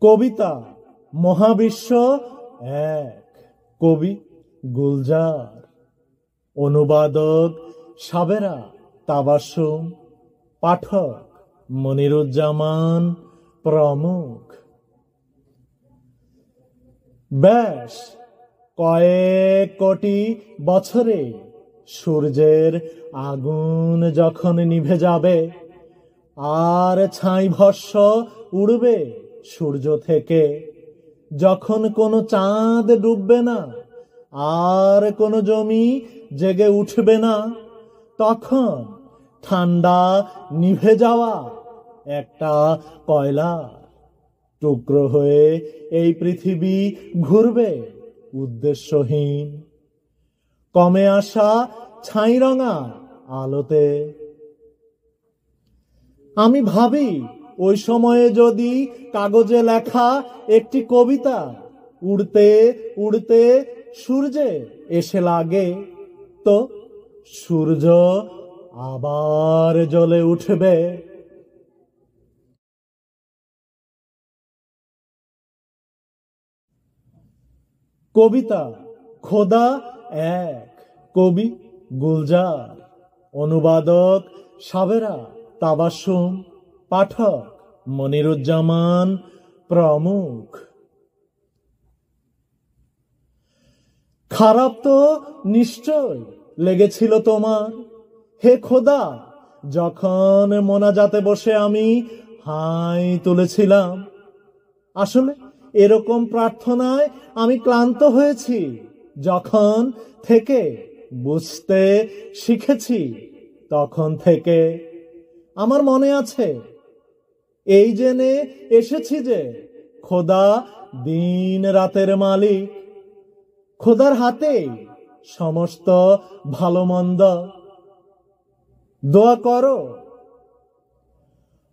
কবিতা মহাবিশ্ব এক। কবি গুলজার, অনুবাদক সাবেরা তাবাসসুম, পাঠক মনিরুজ্জামান প্রমুখ। ব্যাস কয়েক কোটি বছরে সূর্যের আগুন যখন নিভে যাবে, আর ছাই ভস্ম উড়বে সূর্য থেকে, যখন কোনো চাঁদ ডুববে না, আর কোনো জমি জেগে উঠবে না, তখন ঠান্ডা নিভে যাওয়া একটা কয়লার টুকরো হয়ে এই পৃথিবী ঘুরবে উদ্দেশ্যহীন, কমে আসা ছাইরঙা আলোতে। আমি ভাবি ওই সময়ে যদি কাগজে লেখা একটি কবিতা উড়তে উড়তে সূর্যে এসে লাগে, তো সূর্য আবার জ্বলে উঠবে। কবিতা খোদা এক। কবি গুলজার, অনুবাদক সাবেরা তাবাসসুম, পাঠক মনিরুজ্জামান প্রমুখ। খারাপ তো নিশ্চয় লেগেছিল তোমার, হে খোদা, যখন মোনাজাতে বসে আমি হাই তুলেছিলাম। আসলে এরকম প্রার্থনায় আমি ক্লান্ত হয়েছি যখন থেকে বুঝতে শিখেছি। তখন থেকে আমার মনে আছে, এই জেনে এসেছি যে খোদা দিন রাতের মালিক, খোদার হাতেই সমস্ত ভালো মন্দ। দোয়া করো।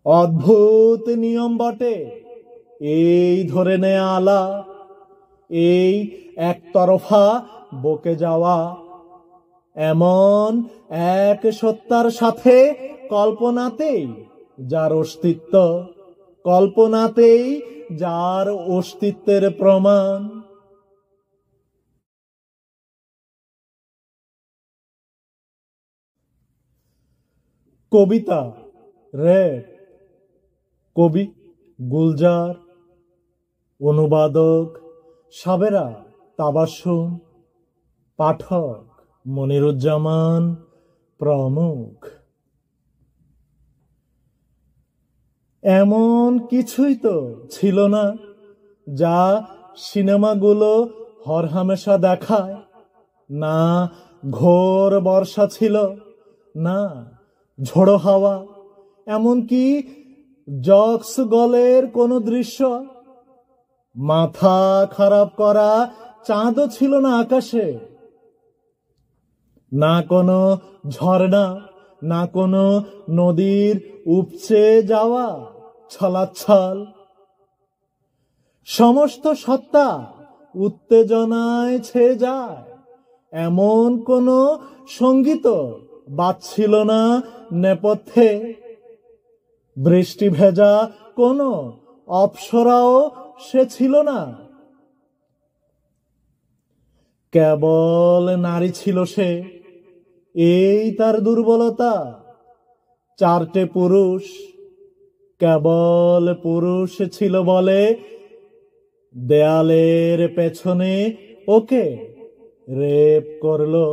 অদ্ভুত নিয়ম বটে এই ধরে নেয়া আলা, এই একতরফা বকে যাওয়া, এমন এক সত্তার সাথে কল্পনাতেই যার অস্তিত্ব, কল্পনাতেই যার অস্তিত্বের প্রমাণ। কবিতা রেড। কবি গুলজার, অনুবাদক সাবেরা তাবাসসুম, পাঠক মনিরুজ্জামান প্রমুখ। এমন কিছুই তো ছিল না যা সিনেমাগুলো হরহামেশা দেখায়। না ঘোর বর্ষা ছিল, না ঝোড়ো হাওয়া, এমনকি জক্স গলের কোনো দৃশ্য। মাথা খারাপ করা চাঁদও ছিল না আকাশে। না কোনো ঝর্ণা, না কোনো নদীর উপচে যাওয়া ছলাচ্ছল। সমস্ত সত্তা উত্তেজনায় ছেয়ে যায়, এমন কোনো সঙ্গীত বাজছিল না নেপথ্যে। বৃষ্টি ভেজা কোনো অপ্সরাও সে ছিল না। কেবল নারী ছিল সে, এই তার দুর্বলতা। চারটে পুরুষ, কেবল পুরুষ ছিল বলে দেয়ালের পেছনে ওকে রেপ করলো।